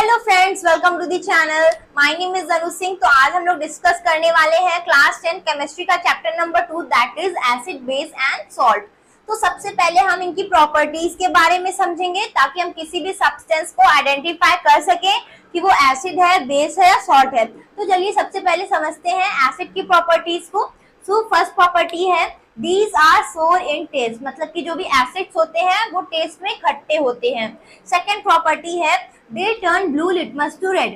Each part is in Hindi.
Hello friends, welcome to the channel. My name is Anu Singh. तो आज हम लोग डिस्कस करने वाले हैं क्लास 10 केमिस्ट्री का chapter number 2 that is acid, base and salt. तो सबसे पहले हम इनकी प्रॉपर्टीज के बारे में समझेंगे ताकि हम किसी भी सब्सटेंस को आइडेंटिफाई कर सकें कि वो एसिड है, बेस है या सॉल्ट है। तो चलिए सबसे पहले समझते हैं एसिड की प्रॉपर्टीज को। सो फर्स्ट प्रॉपर्टी है These are sour in taste, मतलब कि जो भी एसिड्स होते हैं वो टेस्ट में खट्टे होते हैं। सेकेंड प्रॉपर्टी है they turn blue litmus to red,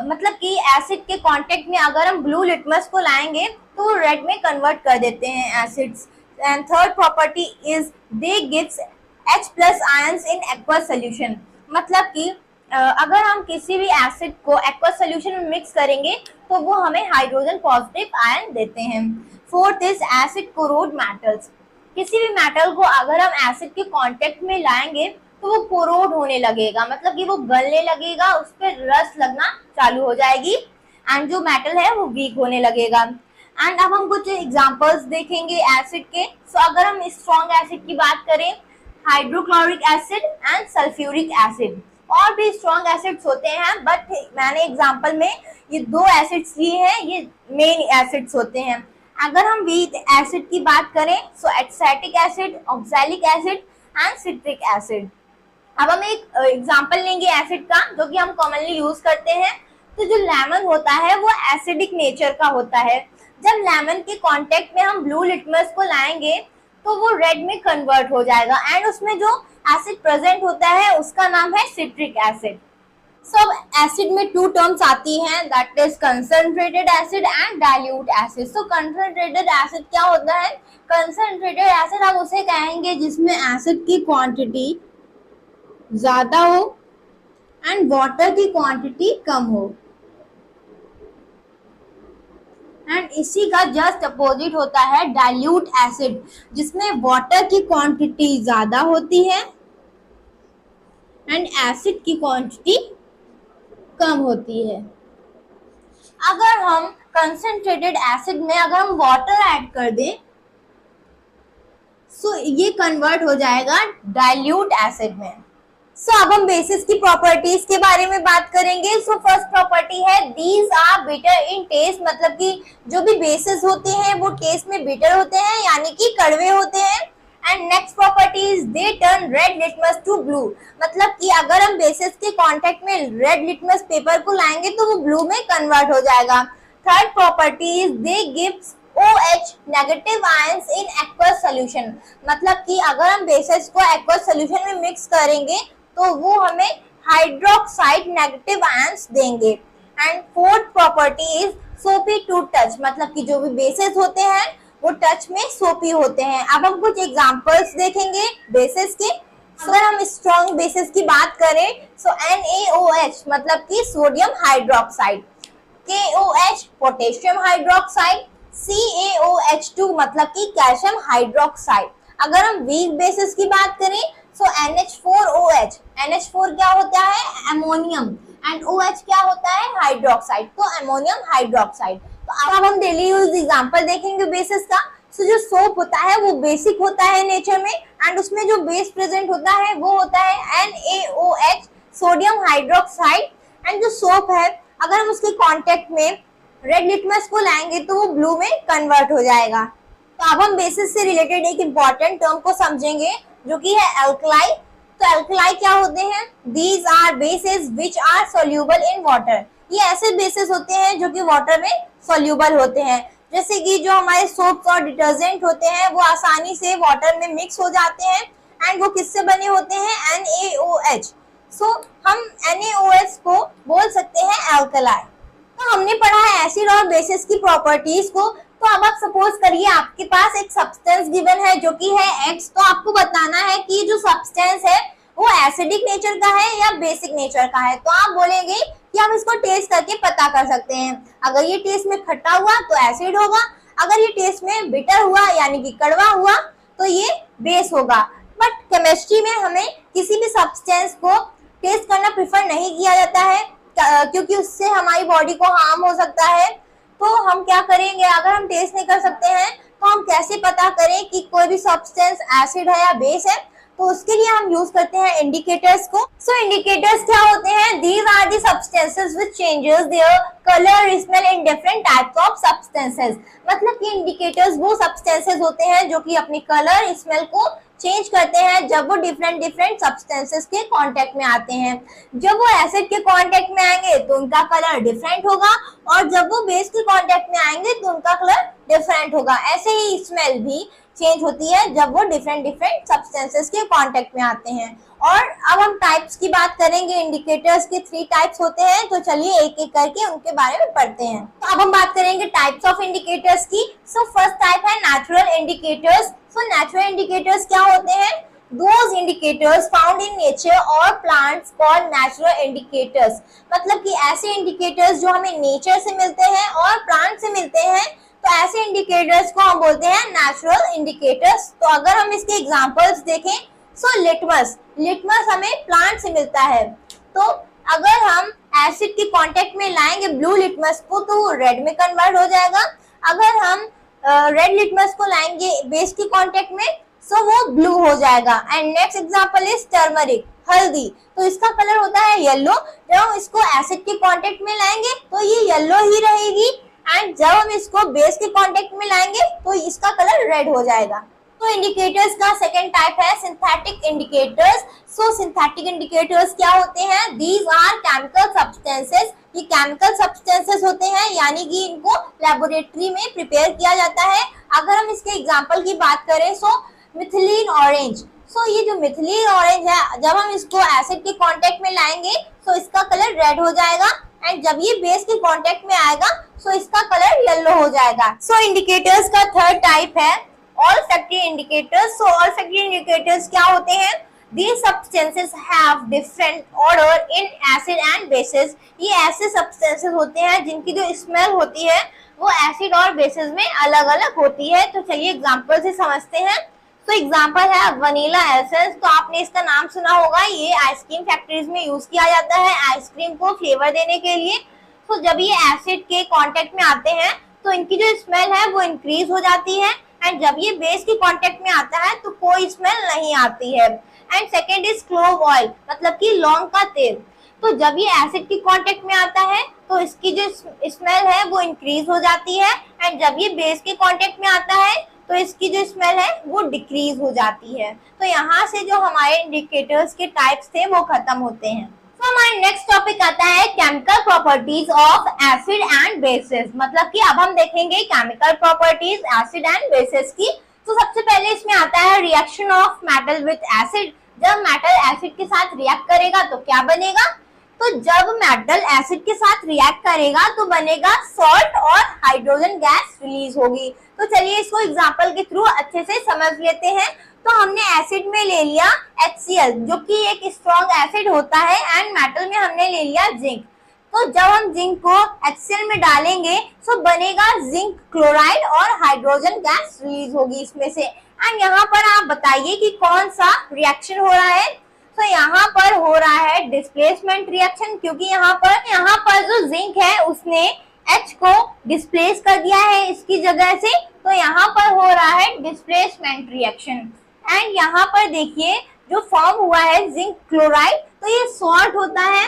मतलब कि एसिड के कांटेक्ट में अगर हम ब्लू लिटमस को लाएंगे तो रेड में कन्वर्ट कर देते हैं acids. And third property is they gives H+ ions in aqueous solution, मतलब कि अगर हम किसी भी एसिड को aqueous solution में मिक्स करेंगे तो वो हमें हाइड्रोजन पॉजिटिव आयन देते हैं। Fourth is acid corrode metals, किसी भी मेटल को अगर हम एसिड के कांटेक्ट में लाएंगे तो वो कोरोड होने लगेगा, मतलब कि वो गलने लगेगा, उस पर रस लगना चालू हो जाएगी एंड जो मेटल है वो वीक होने लगेगा। एंड अब हम कुछ एग्जांपल्स देखेंगे एसिड के। सो अगर हम स्ट्रॉन्ग एसिड की बात करें, hydrochloric acid and sulphuric acid. और भी स्ट्रॉन्ग एसिड्स होते हैं बट मैंने एग्जांपल में ये दो एसिड्स लिए हैं, ये मेन एसिड्स होते हैं। अगर हम वीक एसिड की बात करें so acetic acid, oxalic acid and citric acid. अब हम एक एग्जांपल लेंगे एसिड का जो कि हम कॉमनली यूज करते हैं। तो जो लेमन होता है वो एसिडिक नेचर का होता है। जब लेमन के कांटेक्ट में हम ब्लू लिटमस को लाएंगे तो वो रेड में कन्वर्ट हो जाएगा एंड उसमें जो एसिड प्रेजेंट होता है उसका नाम है सिट्रिक एसिड। सब एसिड में टू टर्म्स आती हैं that is concentrated acid and dilute acid. So concentrated acid क्या होता है? कंसंट्रेटेड एसिड हम उसे कहेंगे जिसमें एसिड की क्वांटिटी ज्यादा हो एंड वाटर की क्वांटिटी कम हो। एंड इसी का जस्ट अपोजिट होता है डाइल्यूट एसिड, जिसमें वाटर की क्वांटिटी ज्यादा होती है एंड एसिड की क्वांटिटी कम होती है। अगर हम कंसंट्रेटेड एसिड में अगर हम वाटर ऐड कर दें सो ये कन्वर्ट हो जाएगा डाइल्यूट एसिड में। सो अब हम बेसिस की प्रॉपर्टीज के बारे में बात करेंगे। सो फर्स्ट प्रॉपर्टी है these are bitter in taste, मतलब कि जो भी बेसिस होते हैं वो टेस्ट में बिटर होते हैं यानी कि कड़वे होते हैं। And next property is they turn red litmus to blue, मतलब कि अगर हम बेसिस के कांटेक्ट में रेड लिटमस पेपर को लाएंगे तो वो ब्लू में कन्वर्ट हो जाएगा। Third property is they gives OH negative ions in aqueous solution, मतलब कि अगर हम बेसिस को एक्वस सॉल्यूशन में मिक्स करेंगे तो वो हमें हाइड्रोक्साइड नेगेटिव आयंस देंगे। एंड फोर्थ प्रॉपर्टी इज सोपी टू टच, मतलब कि जो भी बेसिस होते हैं वो टच में सोपी होते हैं। अब हम कुछ एग्जांपल्स देखेंगे बेसिस के। अगर हम स्ट्रॉन्ग बेसिस की बात करें सो NaOH मतलब कि sodium hydroxide, KOH potassium hydroxide, CaOH2 मतलब कि कैल्शियम हाइड्रोक्साइड। अगर हम वीक बेसिस की बात करें सो NH4OH, NH4 क्या होता है? अमोनियम, एंड OH क्या होता है? हाइड्रोक्साइड, तो अमोनियम हाइड्रोक्साइड। तो अब हम डेली यूज एग्जांपल देखेंगे बेसिस का। सो जो सोप होता है वो बेसिक होता है नेचर में एंड उसमें जो बेस प्रेजेंट होता है वो होता है NaOH सोडियम हाइड्रोक्साइड। एंड जो सोप है अगर हम उसके कांटेक्ट में रेड लिटमस को लाएंगे तो वो ब्लू में कन्वर्ट हो जाएगा। तो अब हम बेसिस से रिलेटेड एक इंपॉर्टेंट टर्म को समझेंगे जो कि है एल्कलाई। तो एल्कलाई क्या होते हैं? These are bases which are soluble in water, ये ऐसे बेसिस होते हैं जो कि वाटर में सोल्यूबल होते हैं। जैसे कि जो हमारे सोप्स और डिटर्जेंट होते हैं वो आसानी से वाटर में मिक्स हो जाते हैं एंड वो किससे बने होते हैं? NaOH। सो हम NaOH को बोल सकते हैं एल्कलाई। तो हमने पढ़ा है एसिड और बेसिस की प्रॉपर्टीज को। तो अब आप सपोज करिए आपके पास एक सब्सटेंस गिवन है जो कि है X, तो आपको बताना है कि जो सब्सटेंस है वो एसिडिक नेचर का है या बेसिक नेचर का है। तो आप बोलेंगे कि हम इसको टेस्ट करके पता कर सकते हैं। अगर ये टेस्ट में खट्टा हुआ तो एसिड होगा, अगर ये टेस्ट में बिटर हुआ यानी कि कड़वा हुआ तो ये बेस होगा। बट केमिस्ट्री में हमें किसी भी सब्सटेंस को टेस्ट करना प्रेफर नहीं किया जाता है क्योंकि उससे हमारी बॉडी को हार्म हो सकता है। तो हम क्या करेंगे? अगर हम टेस्ट नहीं कर सकते हैं तो हम कैसे पता करें कि कोई भी सब्सटेंस एसिड है या बेस है? तो उसके लिए हम यूज करते हैं इंडिकेटर्स को। सो इंडिकेटर्स क्या होते हैं? These are the the substances which changes their color, smell in different types of substances। मतलब कि इंडिकेटर्स वो substances होते हैं जो कि अपनी कलर स्मेल को चेंज करते हैं जब वो डिफरेंट सब्सटेंसेस के कांटेक्ट में आते हैं। जब वो एसिड के कांटेक्ट में आएंगे तो उनका कलर डिफरेंट होगा, और जब वो बेस के कांटेक्ट में आएंगे तो उनका कलर डिफरेंट होगा। ऐसे ही स्मेल भी चेंज होती है जब वो डिफरेंट सब्सटेंसेस के कांटेक्ट में आते हैं। और अब हम टाइप्स की बात करेंगे। इंडिकेटर्स के 3 टाइप्स होते हैं, तो चलिए एक एक करके उनके बारे में पढ़ते हैं। तो अब हम बात करेंगे टाइप्स ऑफ इंडिकेटर्स की। सो फर्स्ट टाइप है natural indicators. So natural indicators क्या होते हैं? Those indicators found in nature or plants called natural indicators। मतलब कि ऐसे इंडिकेटर्स जो हमें नेचर से मिलते हैं और प्लांट से मिलते हैं, तो ऐसे इंडिकेटर्स को हम बोलते हैं नेचुरल इंडिकेटर्स। तो अगर हम इसके एग्जांपल्स देखें, सो लिटमस हमें प्लांट से मिलता है। तो अगर हम एसिड के कांटेक्ट में लाएंगे ब्लू लिटमस को तो वो रेड में कन्वर्ट हो जाएगा। अगर हम रेड लिटमस को लाएंगे बेस के कांटेक्ट में, सो वो ब्लू हो जाएगा। And next example is turmeric, हल्दी। तो इसका कलर होता है येलो। जब हम इसको एसिड के कांटेक्ट में लाएंगे तो ये येलो ही रहेगी, एंड जब हम इसको बेस के कांटेक्ट में लाएंगे तो इसका कलर रेड हो जाएगा। तो इंडिकेटर्स का सेकंड टाइप है synthetic indicators. So synthetic indicators क्या होते हैं? These are chemical substances. ये केमिकल सब्सटेंसेस होते हैं, यानी कि इनको लेबोरेटरी में प्रिपेयर किया जाता है। अगर हम इसके एग्जांपल की बात करें, सो मिथिलीन ऑरेंज। सो ये जो मिथिलीन ऑरेंज है, जब हम इसको एसिड के कांटेक्ट में लाएंगे तो इसका कलर रेड हो जाएगा, एंड जब ये बेस के कांटेक्ट में आएगा तो इसका कलर येलो हो जाएगा। सो इंडिकेटर्स का थर्ड टाइप है olfactory indicators। So olfactory indicators क्या होते हैं? These substances have different odor in acid and bases। ये ऐसे substances होते हैं जिनकी जो स्मेल होती है वो एसिड और बेसिस में अलग अलग होती है। तो चलिए एग्जांपल से समझते हैं। तो एग्जांपल है वनीला एसेंस। तो आपने इसका नाम सुना होगा, ये आइसक्रीम फैक्ट्रीज में यूज किया जाता है आइसक्रीम को फ्लेवर देने के लिए। तो जब ये एसिड के कांटेक्ट में आते हैं तो इनकी जो स्मेल है वो इंक्रीज हो जाती है, एंड जब ये बेस के कांटेक्ट में आता है तो कोई स्मेल नहीं आती है। And second is clove oil, मतलब कि लौंग का तेल। तो जब ये एसिड के कांटेक्ट में आता है तो इसकी जो स्मेल है वो इंक्रीज हो जाती है, एंड जब ये बेस के कांटेक्ट में आता है तो इसकी जो स्मेल है वो डिक्रीज हो जाती है। तो यहाँ से जो हमारे इंडिकेटर्स के टाइप्स थे वो खत्म होते हैं। तो हमारा नेक्स्ट टॉपिक आता है chemical properties of acid and bases. मतलब कि अब हम देखेंगे chemical properties acid and bases की। तो सबसे पहले इसमें आता है reaction of metal with acid. जब मेटल एसिड के साथ रिएक्ट करेगा तो क्या बनेगा? तो जब मेटल एसिड के साथ रिएक्ट करेगा तो बनेगा सॉल्ट और हाइड्रोजन गैस रिलीज होगी। तो चलिए इसको एग्जांपल के थ्रू अच्छे से समझ लेते हैं। तो हमने एसिड में ले लिया HCl जो कि एक स्ट्रॉन्ग एसिड होता है, एंड मेटल में हमने ले लिया जिंक। तो जब हम जिंक को HCl में डालेंगे तो बनेगा जिंक क्लोराइड और हाइड्रोजन गैस रिलीज होगी इसमें से। एंड यहाँ पर आप बताइए कि कौन सा रिएक्शन हो रहा है? तो यहाँ पर हो रहा है डिस्प्लेसमेंट रिएक्शन, क्योंकि यहाँ पर जो जिंक है उसने H को डिस्प्लेस कर दिया है इसकी जगह से। तो यहाँ पर हो रहा है डिस्प्लेसमेंट रिएक्शन। एंड यहाँ पर देखिए जो फॉर्म हुआ है जिंक क्लोराइड, तो ये सॉल्ट होता है,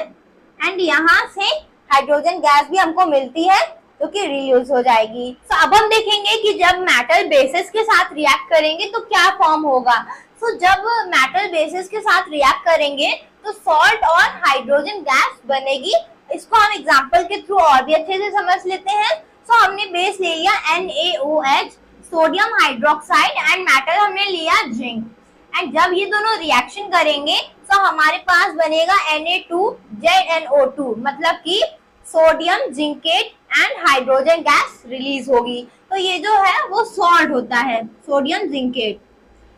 एंड यहाँ से हाइड्रोजन गैस भी हमको मिलती है जो कि रिलीज हो जाएगी। तो अब हम देखेंगे कि जब मेटल बेसिस के साथ रिएक्ट करेंगे तो क्या फॉर्म होगा। तो जब मेटल बेसिस के साथ रिएक्ट करेंगे तो सॉल्ट और हाइड्रोजन गैस बनेगी। इसको हम एग्जांपल के थ्रू और भी अच्छे से समझ लेते हैं। तो हमने बेस ले लिया NaOH, sodium hydroxide, and metal हमने लिया जिंक। एंड जब ये दोनों रिएक्शन करेंगे तो हमारे पास बनेगा Na2ZNO2, मतलब कि sodium zincate and hydrogen gas release होगी। तो ये जो है वो सॉल्ट होता है, sodium zincate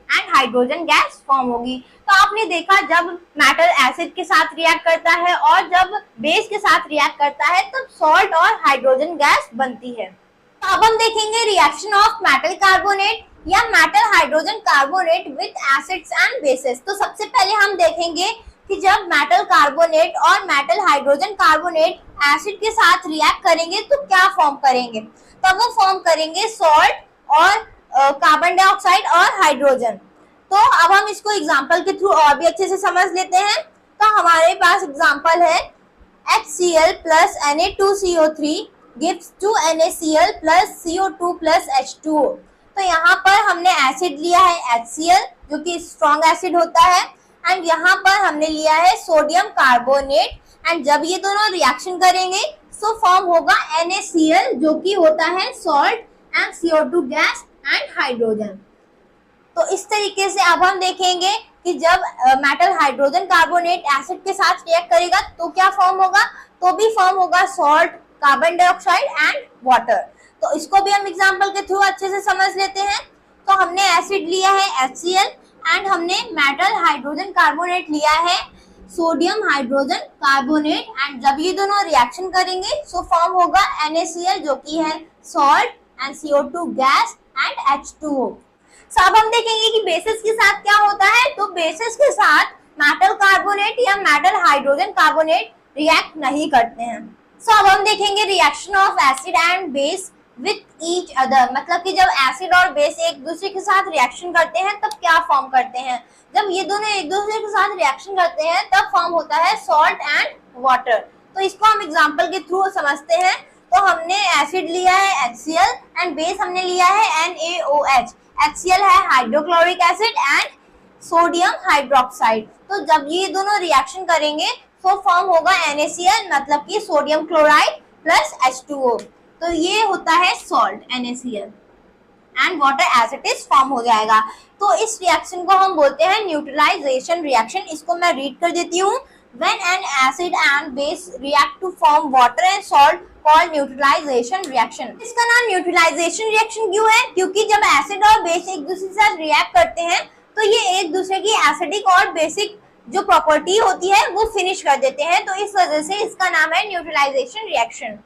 and hydrogen gas form होगी। तो आपने देखा जब मेटल एसिड के साथ रिएक्ट करता है और जब बेस के साथ रिएक्ट करता है तब सॉल्ट और हाइड्रोजन गैस बनती है। तो अब हम देखेंगे रिएक्शन ऑफ मेटल कार्बोनेट या metal hydrogen carbonate with acids and bases. तो सबसे पहले हम देखेंगे कि जब मेटल कार्बोनेट और मेटल हाइड्रोजन कार्बोनेट एसिड के साथ रिएक्ट करेंगे तो क्या फॉर्म करेंगे। तब वो फॉर्म करेंगे सॉल्ट और कार्बन डाइऑक्साइड और हाइड्रोजन। तो अब हम इसको एग्जांपल के थ्रू और भी अच्छे से समझ लेते हैं। तो हमारे पास एग्जांपल है HCl plus Na2CO3 gives to NaCl plus CO2 plus H2O। तो यहाँ पर हमने एसिड लिया है HCl जो कि स्ट्रॉन्ग एसिड होता है, एंड यहाँ पर हमने लिया है सोडियम कार्बोनेट, एंड जब ये दोनों रिएक्शन करेंगे तो फॉर्म होगा NaCl जो कि होता है salt and CO2 gas and hydrogen. तो इस तरीके से अब हम देखेंगे कि जब मेटल हाइड्रोजन कार्बोनेट एसिड के साथ रिएक्ट करेगा तो क्या फॉर्म होगा, तो भी फॉर्म होगा salt, carbon dioxide and water. तो इसको भी हम एग्जांपल के थ्रू अच्छे से समझ लेते हैं। तो हमने एसिड लिया है HCl एंड हमने मेटल हाइड्रोजन कार्बोनेट लिया है सोडियम हाइड्रोजन कार्बोनेट, एंड जब ये दोनों रिएक्शन करेंगे तो फॉर्म होगा NaCl जो कि है salt and CO2 gas and H2O। तो अब हम देखेंगे कि बेसिस के साथ क्या होता है। तो बेसिस के साथ मेटल कार्बोनेट या मेटल हाइड्रोजन कार्बोनेट रिएक्ट नहीं करते हैं। सो अब हम देखेंगे reaction of acid and base with each other, मतलब कि जब एसिड और बेस एक दूसरे के साथ रिएक्शन करते हैं तब क्या फॉर्म करते हैं। जब ये दोनों एक दूसरे के साथ रिएक्शन करते हैं तब फॉर्म होता है सॉल्ट एंड वाटर। तो इसको हम एग्जांपल के थ्रू समझते हैं। तो हमने एसिड लिया है HCl एंड बेस हमने लिया है NaOH। HCl है hydrochloric acid and sodium hydroxide. तो जब ये दोनों रिएक्शन करेंगे तो फॉर्म होगा NaCl, मतलब कि सोडियम क्लोराइड प्लस H2O। तो ये होता है salt NaCl and water as it is form हो जाएगा। तो इस रिएक्शन को हम बोलते हैं न्यूट्रलाइजेशन रिएक्शन। इसको मैं रीड कर देती हूँ। When an acid and base react to form water and salt called neutralization reaction। इसका नाम न्यूट्रलाइजेशन रिएक्शन क्यों है, क्योंकि जब एसिड और बेस एक दूसरे के साथ रिएक्ट करते हैं तो ये एक दूसरे की एसिडिक और बेसिक जो प्रॉपर्टी होती है वो फिनिश कर देते हैं। तो इस वजह से इसका नाम है न्यूट्रलाइजेशन रिएक्शन।